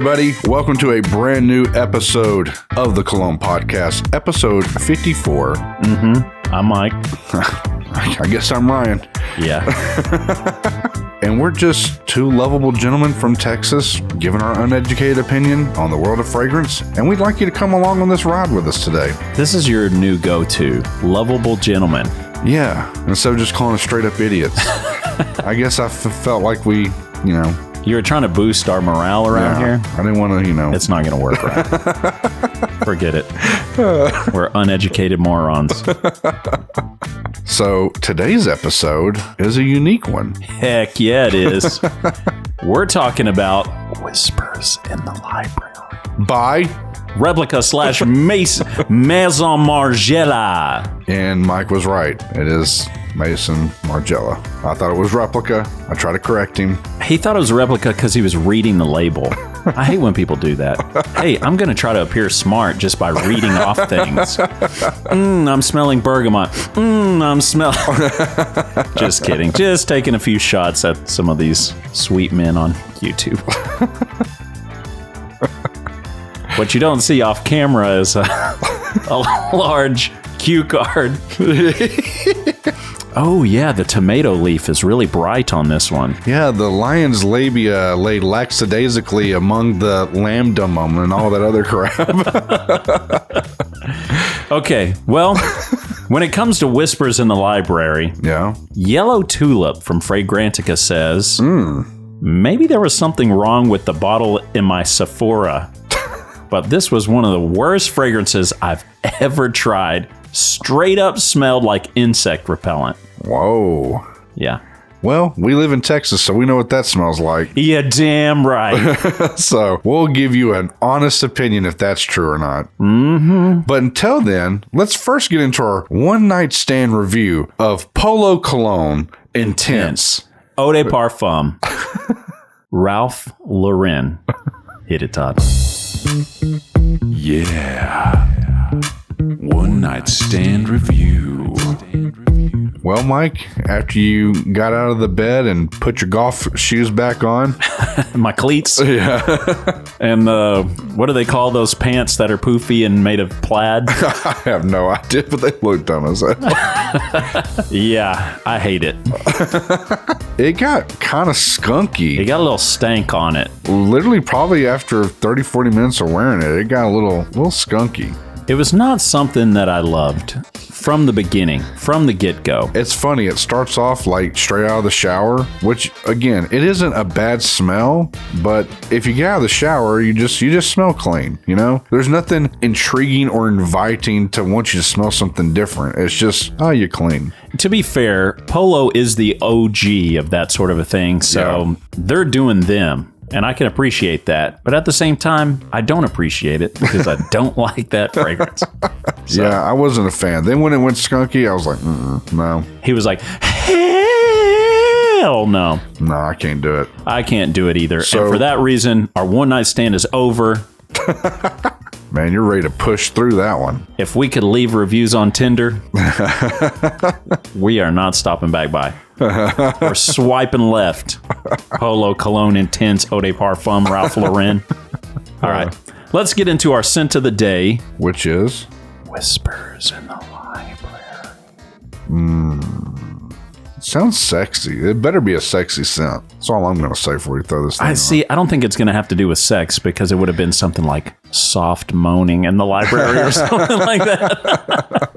everybody. Welcome to a brand new episode of the Cologne Podcast, episode 54. I'm Mike. I guess I'm Ryan. Yeah. And we're just two lovable gentlemen from Texas giving our uneducated opinion on the world of fragrance. And we'd like you to come along on this ride with us today. This is your new go-to, lovable gentleman. Yeah. Instead of just calling us straight up idiots. I guess I felt like we, You were trying to boost our morale around here? I didn't want to, It's not going to work, right? Forget it. We're uneducated morons. So today's episode is a unique one. Heck yeah, it is. We're talking about Whispers in the Library. By Replica / Maison Margiela. And Mike was right. It is Maison Margiela. I thought it was Replica. I tried to correct him. He thought it was Replica because he was reading the label. I hate when people do that. Hey, I'm going to try to appear smart just by reading off things. I'm smelling bergamot. I'm smelling... Just kidding. Just taking a few shots at some of these sweet men on YouTube. What you don't see off camera is a large cue card. Oh, yeah, the tomato leaf is really bright on this one. Yeah, the lion's labia lay lackadaisically among the lambdumum and all that other crap. Okay, well, when it comes to Whispers in the Library, Yeah. Yellow Tulip from Fragrantica says, maybe there was something wrong with the bottle in my Sephora, but this was one of the worst fragrances I've ever tried. Straight up smelled like insect repellent. Whoa. Yeah. Well, we live in Texas, so we know what that smells like. Yeah, damn right. So we'll give you an honest opinion if that's true or not. Mm-hmm. But until then, let's first get into our one-night stand review of Polo Cologne Intense. Eau de Parfum. Ralph Lauren. Hit it, Todd. Yeah. One night stand review. Well, Mike, after you got out of the bed and put your golf shoes back on. My cleats. Yeah. And what do they call those pants that are poofy and made of plaid? I have no idea, but they look dumb as hell. Yeah, I hate it. It got kind of skunky. It got a little stank on it. Literally, probably after 30, 40 minutes of wearing it, it got a little skunky. It was not something that I loved from the beginning, from the get-go. It's funny. It starts off like straight out of the shower, which again, it isn't a bad smell, but if you get out of the shower, you just smell clean, There's nothing intriguing or inviting to want you to smell something different. It's just, you're clean. To be fair, Polo is the OG of that sort of a thing, so they're doing them. And I can appreciate that. But at the same time, I don't appreciate it because I don't like that fragrance. So, yeah, I wasn't a fan. Then when it went skunky, I was like, no. He was like, hell no. No, I can't do it. I can't do it either. So, and for that reason, our one-night stand is over. Man, you're ready to push through that one. If we could leave reviews on Tinder, we are not stopping back by. We're swiping left. Polo Cologne Intense Eau de Parfum Ralph Lauren. All right, let's get into our scent of the day. Which is? Whispers in the Library. It sounds sexy. It better be a sexy scent. That's all I'm going to say before you throw this thing on. I don't think it's going to have to do with sex because it would have been something like soft moaning in the library or something like that.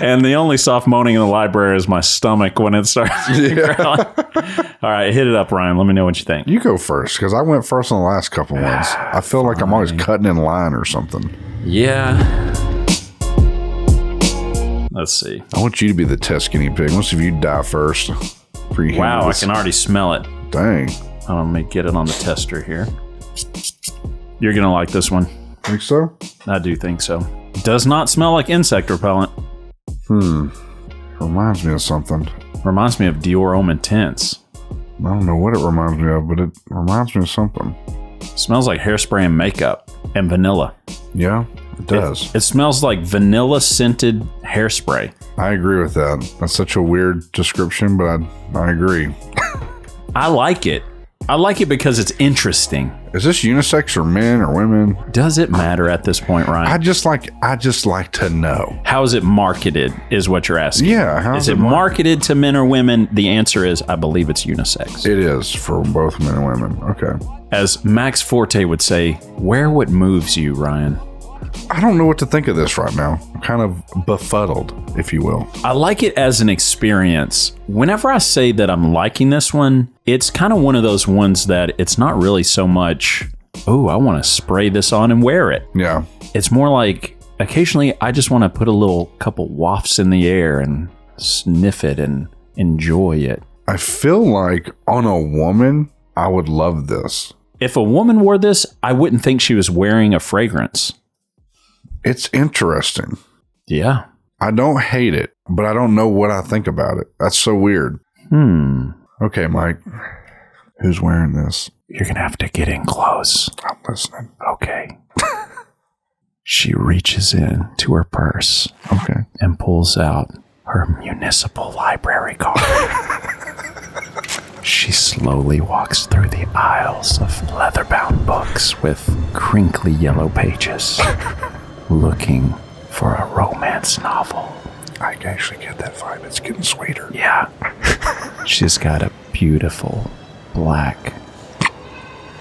And the only soft moaning in the library is my stomach when it starts growling. All right, hit it up, Ryan. Let me know what you think. You go first, because I went first on the last couple ones. I feel like I'm always cutting in line or something. Yeah. Let's see. I want you to be the test guinea pig. Let's see if you die first. Wow, I can already smell it. Dang. Let me get it on the tester here. You're going to like this one. Think so? I do think so. Does not smell like insect repellent. Reminds me of something. Reminds me of Dior Homme Intense. I don't know what it reminds me of, but it reminds me of something. Smells like hairspray and makeup and vanilla. Yeah, it does. It smells like vanilla scented hairspray. I agree with that. That's such a weird description, but I agree. I like it. I like it because it's interesting. Is this unisex or men or women? Does it matter at this point, Ryan? I just like to know. How is it marketed is what you're asking. Yeah. How is it marketed to men or women? The answer is, I believe it's unisex. It is for both men and women. Okay. As Max Forte would say, wear what moves you, Ryan. I don't know what to think of this right now. I'm kind of befuddled, if you will. I like it as an experience. Whenever I say that I'm liking this one, it's kind of one of those ones that it's not really so much, oh, I want to spray this on and wear it. Yeah. It's more like occasionally I just want to put a little couple wafts in the air and sniff it and enjoy it. I feel like on a woman, I would love this. If a woman wore this, I wouldn't think she was wearing a fragrance. It's interesting. Yeah. I don't hate it, but I don't know what I think about it. That's so weird. Okay, Mike. Who's wearing this? You're going to have to get in close. I'm listening. Okay. She reaches in to her purse. Okay. And pulls out her municipal library card. She slowly walks through the aisles of leather-bound books with crinkly yellow pages. Looking for a romance novel. I can actually get that vibe. It's getting sweeter. Yeah. She's got a beautiful black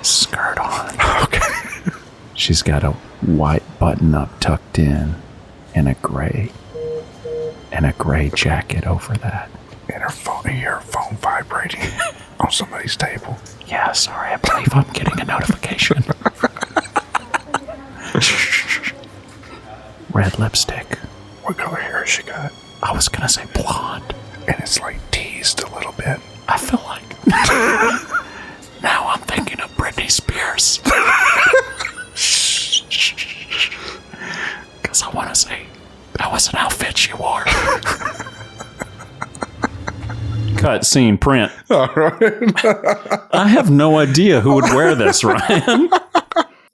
skirt on. Okay. She's got a white button-up tucked in and a gray jacket over that. And her phone vibrating on somebody's table. Yeah, sorry. I believe I'm getting a notification. Red lipstick. What color hair has she got? I was going to say blonde. And it's like teased a little bit. I feel like... now I'm thinking of Britney Spears. Because I want to say that was an outfit she wore. Cut, scene, print. All right. I have no idea who would wear this, Ryan.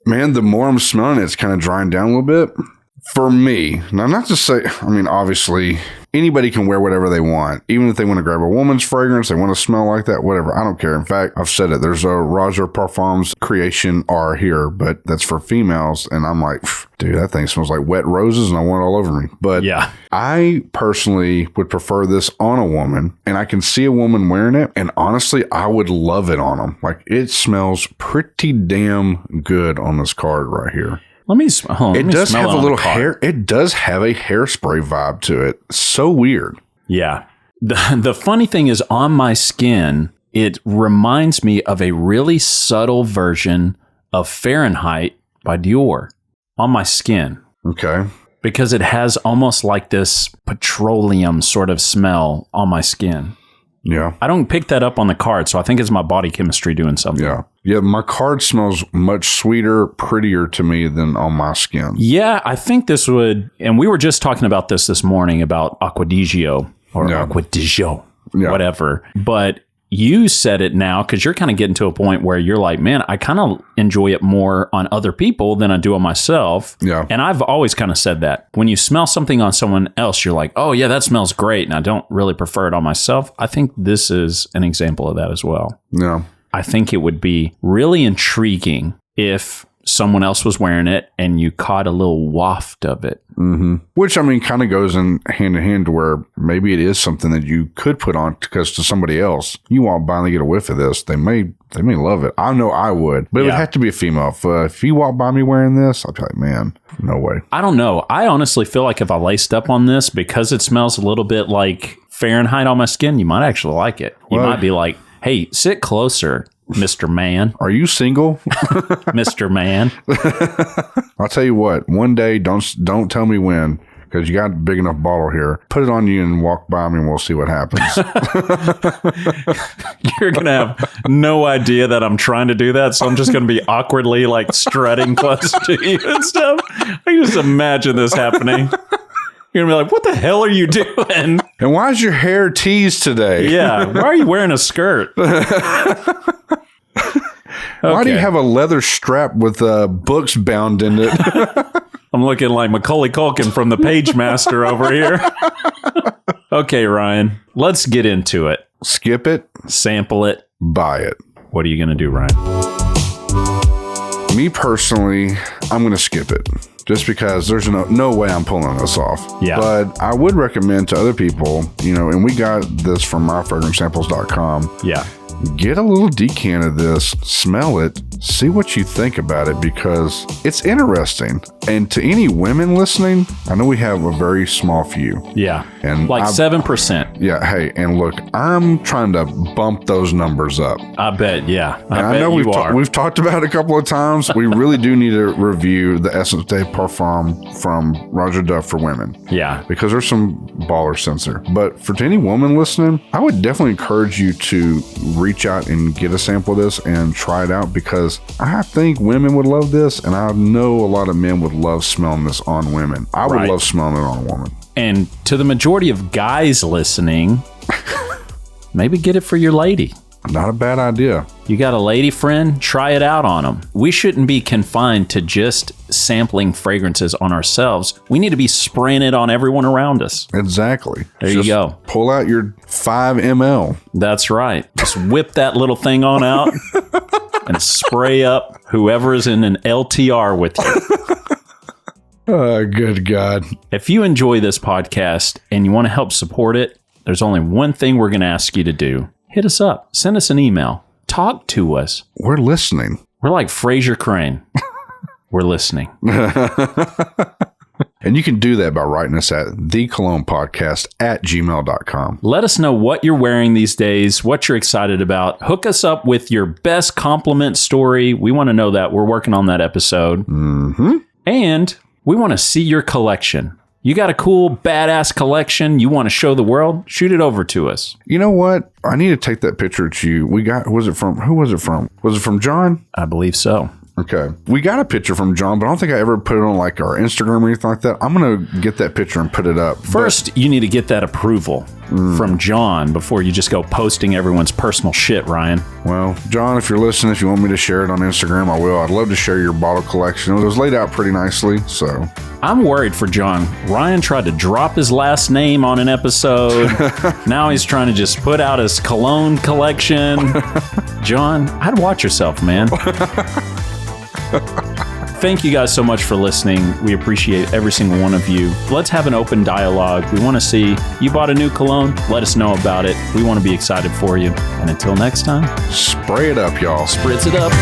Man, the more I'm smelling it, it's kind of drying down a little bit. For me, now not to say, I mean, obviously, anybody can wear whatever they want. Even if they want to grab a woman's fragrance, they want to smell like that, whatever. I don't care. In fact, I've said it. There's a Roger Parfums creation R here, but that's for females. And I'm like, dude, that thing smells like wet roses and I want it all over me. But yeah, I personally would prefer this on a woman, and I can see a woman wearing it. And honestly, I would love it on them. Like, it smells pretty damn good on this card right here. Let me smell. It does have a little hair. It does have a hairspray vibe to it. So weird. Yeah. The funny thing is, on my skin, it reminds me of a really subtle version of Fahrenheit by Dior on my skin. Okay. Because it has almost like this petroleum sort of smell on my skin. Yeah. I don't pick that up on the card, so I think it's my body chemistry doing something. Yeah. Yeah, my card smells much sweeter, prettier to me than on my skin. Yeah, I think this would, and we were just talking about this morning about Acqua di Gio or Acqua di Gio, whatever. But you said it now because you're kind of getting to a point where you're like, man, I kind of enjoy it more on other people than I do on myself. Yeah. And I've always kind of said that. When you smell something on someone else, you're like, oh, yeah, that smells great. And I don't really prefer it on myself. I think this is an example of that as well. Yeah. I think it would be really intriguing if someone else was wearing it and you caught a little waft of it. Mm-hmm. Which, I mean, kind of goes in hand in hand to where maybe it is something that you could put on because to somebody else, you walk by and they get a whiff of this. They may love it. I know I would, but it would have to be a female. If you walk by me wearing this, I'd be like, man, no way. I don't know. I honestly feel like if I laced up on this, because it smells a little bit like Fahrenheit on my skin, you might actually like it. You might be like, hey, sit closer, Mr. Man. Are you single? Mr. Man. I'll tell you what, one day, don't tell me when, because you got a big enough bottle here. Put it on you and walk by me and we'll see what happens. You're going to have no idea that I'm trying to do that, so I'm just going to be awkwardly like strutting close to you and stuff. I can just imagine this happening. You're going to be like, what the hell are you doing? And why is your hair teased today? Yeah. Why are you wearing a skirt? Why do you have a leather strap with books bound in it? I'm looking like Macaulay Culkin from the Page Master over here. Okay, Ryan, let's get into it. Skip it. Sample it. Buy it. What are you going to do, Ryan? Me personally, I'm going to skip it. Just because there's no way I'm pulling this off. Yeah. But I would recommend to other people, and we got this from myfragrancesamples.com. Yeah. Get a little decant of this, smell it, see what you think about it, because it's interesting. And to any women listening, I know we have a very small few. Yeah. And like 7%. Yeah. Hey, and look, I'm trying to bump those numbers up. I bet. Yeah. I know we've talked about it a couple of times. We really do need to review the Essence de Parfum from Roger Duff for women. Yeah. Because there's some baller sensor. But for any woman listening, I would definitely encourage you to reach out and get a sample of this and try it out, because I think women would love this, and I know a lot of men would love smelling this on women. I would love smelling it on a woman. And to the majority of guys listening, maybe get it for your lady. Not a bad idea. You got a lady friend? Try it out on them. We shouldn't be confined to just sampling fragrances on ourselves. We need to be spraying it on everyone around us. Exactly. There you go. Pull out your 5 ml. That's right. Just whip that little thing on out and spray up whoever is in an LTR with you. Oh, good God. If you enjoy this podcast and you want to help support it, there's only one thing we're going to ask you to do. Hit us up. Send us an email. Talk to us. We're listening. We're like Fraser Crane. We're listening. And you can do that by writing us at thecolognePodcast@gmail.com. Let us know what you're wearing these days, what you're excited about. Hook us up with your best compliment story. We want to know that. We're working on that episode. Mm-hmm. And we want to see your collection. You got a cool, badass collection you want to show the world? Shoot it over to us. You know what? I need to take that picture to you. Who was it from? Was it from John? I believe so. Okay. We got a picture from John, but I don't think I ever put it on like our Instagram or anything like that. I'm going to get that picture and put it up. First, you need to get that approval from John before you just go posting everyone's personal shit, Ryan. Well, John, if you're listening, if you want me to share it on Instagram, I will. I'd love to share your bottle collection. It was laid out pretty nicely, so. I'm worried for John. Ryan tried to drop his last name on an episode. Now he's trying to just put out his cologne collection. John, I'd watch yourself, man. Thank you guys so much for listening. We appreciate every single one of you. Let's have an open dialogue. We want to see you bought a new cologne. Let us know about it. We want to be excited for you. And until next time, Spray it up, y'all. spritz it up.